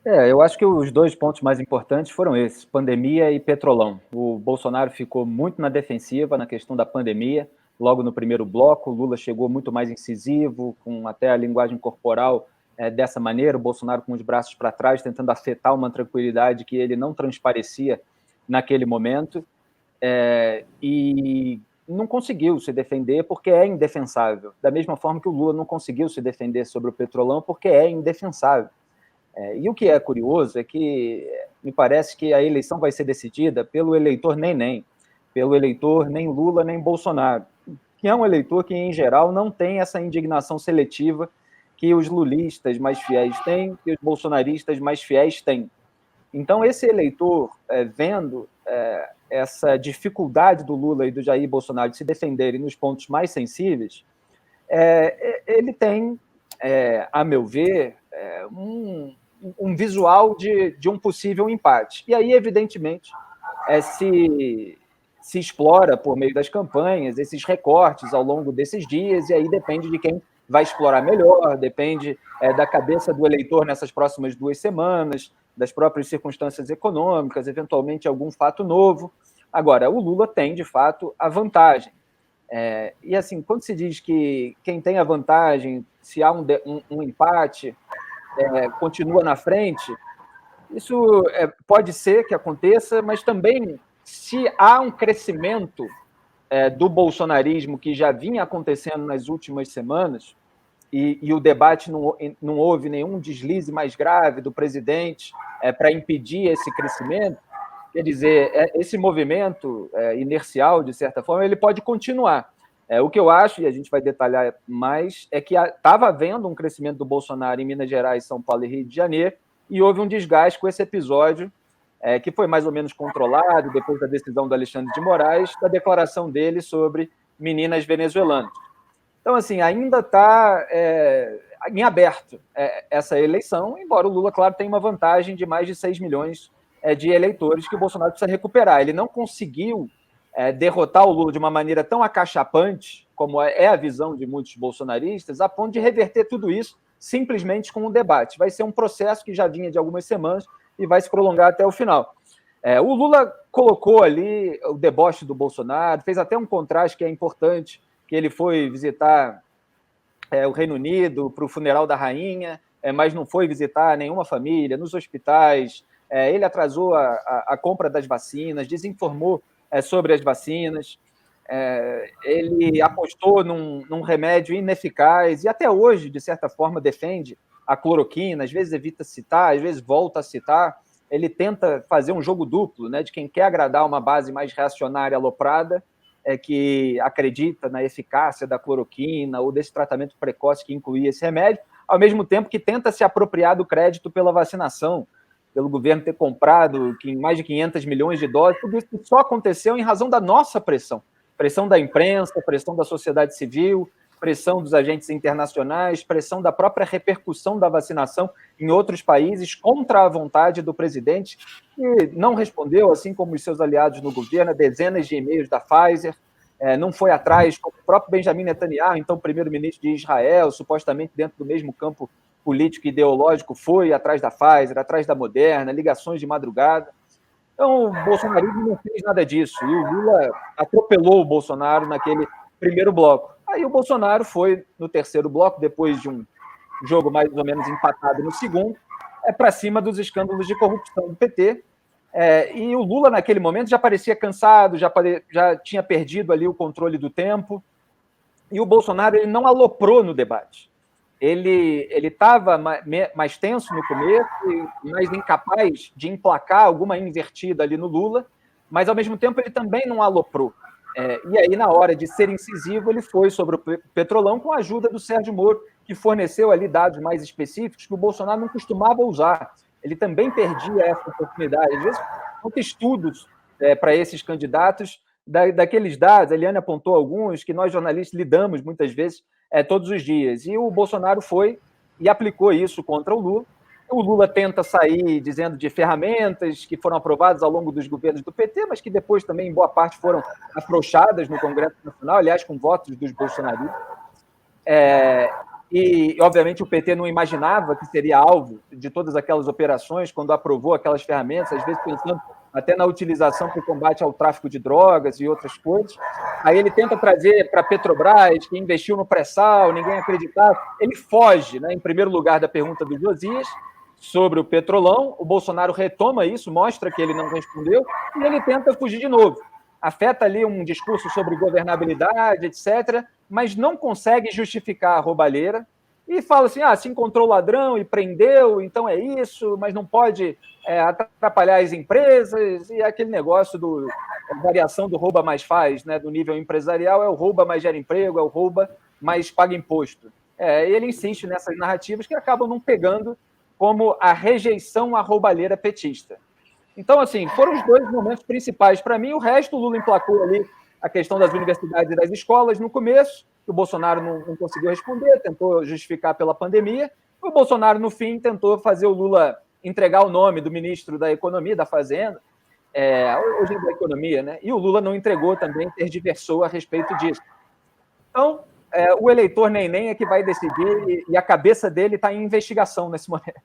Eu acho que os dois pontos mais importantes foram esses, pandemia e petrolão. O Bolsonaro ficou muito na defensiva na questão da pandemia, logo no primeiro bloco, o Lula chegou muito mais incisivo, com até a linguagem corporal dessa maneira, o Bolsonaro com os braços para trás, tentando afetar uma tranquilidade que ele não transparecia naquele momento, e não conseguiu se defender porque é indefensável, da mesma forma que o Lula não conseguiu se defender sobre o petrolão porque é indefensável. E o que é curioso é que me parece que a eleição vai ser decidida pelo eleitor nem, pelo eleitor nem Lula nem Bolsonaro, que é um eleitor que, em geral, não tem essa indignação seletiva que os lulistas mais fiéis têm, que os bolsonaristas mais fiéis têm. Então, esse eleitor, vendo essa dificuldade do Lula e do Jair Bolsonaro de se defenderem nos pontos mais sensíveis, ele tem, a meu ver, um visual de um possível empate. E aí, evidentemente, se explora por meio das campanhas esses recortes ao longo desses dias, e aí depende de quem vai explorar melhor, depende da cabeça do eleitor nessas próximas 2 semanas, das próprias circunstâncias econômicas, eventualmente algum fato novo. Agora, o Lula tem, de fato, a vantagem. E assim, quando se diz que quem tem a vantagem, se há um empate, continua na frente, isso pode ser que aconteça, mas também, se há um crescimento do bolsonarismo que já vinha acontecendo nas últimas semanas, e o debate não houve nenhum deslize mais grave do presidente para impedir esse crescimento, quer dizer, esse movimento inercial, de certa forma, ele pode continuar. O que eu acho, e a gente vai detalhar mais, é que estava havendo um crescimento do Bolsonaro em Minas Gerais, São Paulo e Rio de Janeiro, e houve um desgaste com esse episódio, que foi mais ou menos controlado depois da decisão do Alexandre de Moraes, da declaração dele sobre meninas venezuelanas. Então, assim, ainda está em aberto essa eleição, embora o Lula, claro, tenha uma vantagem de mais de 6 milhões de eleitores que o Bolsonaro precisa recuperar. Ele não conseguiu derrotar o Lula de uma maneira tão acachapante, como é a visão de muitos bolsonaristas, a ponto de reverter tudo isso simplesmente com um debate. Vai ser um processo que já vinha de algumas semanas e vai se prolongar até o final. O Lula colocou ali o deboche do Bolsonaro, fez até um contraste que é importante, que ele foi visitar o Reino Unido para o funeral da rainha, mas não foi visitar nenhuma família, nos hospitais. Ele atrasou a compra das vacinas, desinformou sobre as vacinas. Ele apostou num remédio ineficaz e até hoje, de certa forma, defende a cloroquina, às vezes evita citar, às vezes volta a citar. Ele tenta fazer um jogo duplo, né, de quem quer agradar uma base mais reacionária aloprada, que acredita na eficácia da cloroquina ou desse tratamento precoce que incluía esse remédio, ao mesmo tempo que tenta se apropriar do crédito pela vacinação, pelo governo ter comprado mais de 500 milhões de doses. Tudo isso só aconteceu em razão da nossa pressão. Pressão da imprensa, pressão da sociedade civil, pressão dos agentes internacionais, pressão da própria repercussão da vacinação em outros países contra a vontade do presidente, que não respondeu, assim como os seus aliados no governo, a dezenas de e-mails da Pfizer, não foi atrás, como o próprio Benjamin Netanyahu, então primeiro-ministro de Israel, supostamente dentro do mesmo campo político e ideológico, foi atrás da Pfizer, atrás da Moderna, ligações de madrugada. Então, o bolsonarismo não fez nada disso, e o Lula atropelou o Bolsonaro naquele primeiro bloco. Aí o Bolsonaro foi no terceiro bloco, depois de um jogo mais ou menos empatado no segundo, para cima dos escândalos de corrupção do PT, e o Lula, naquele momento, já parecia cansado, já tinha perdido ali o controle do tempo, e o Bolsonaro ele não aloprou no debate. Ele estava mais tenso no começo, mais incapaz de emplacar alguma invertida ali no Lula, mas, ao mesmo tempo, ele também não aloprou. E aí, na hora de ser incisivo, ele foi sobre o Petrolão com a ajuda do Sérgio Moro, que forneceu ali dados mais específicos que o Bolsonaro não costumava usar. Ele também perdia essa oportunidade. Às vezes, muitos estudos para esses candidatos daqueles dados, a Eliane apontou alguns, que nós jornalistas lidamos muitas vezes todos os dias. E o Bolsonaro foi e aplicou isso contra o Lula. O Lula tenta sair dizendo de ferramentas que foram aprovadas ao longo dos governos do PT, mas que depois também, em boa parte, foram afrouxadas no Congresso Nacional, aliás, com votos dos bolsonaristas. E, obviamente, o PT não imaginava que seria alvo de todas aquelas operações quando aprovou aquelas ferramentas, às vezes pensando até na utilização para o combate ao tráfico de drogas e outras coisas. Aí ele tenta trazer para a Petrobras, que investiu no pré-sal, ninguém acreditava. Ele foge, né, em primeiro lugar, da pergunta do Josias sobre o Petrolão. O Bolsonaro retoma isso, mostra que ele não respondeu, e ele tenta fugir de novo. Afeta ali um discurso sobre governabilidade, etc., mas não consegue justificar a roubalheira e fala assim, se encontrou ladrão e prendeu, então é isso, mas não pode atrapalhar as empresas, e aquele negócio a variação do rouba mais faz, né, do nível empresarial, é o rouba mais gera emprego, é o rouba mais paga imposto. Ele insiste nessas narrativas que acabam não pegando como a rejeição à roubalheira petista. Então, assim, foram os dois momentos principais para mim. O resto, o Lula emplacou ali a questão das universidades e das escolas no começo, que o Bolsonaro não conseguiu responder, tentou justificar pela pandemia. O Bolsonaro, no fim, tentou fazer o Lula entregar o nome do ministro da Economia, da Fazenda, hoje é da Economia, né? E o Lula não entregou também, tergiversou a respeito disso. Então, o eleitor neném é que vai decidir, e a cabeça dele está em investigação nesse momento.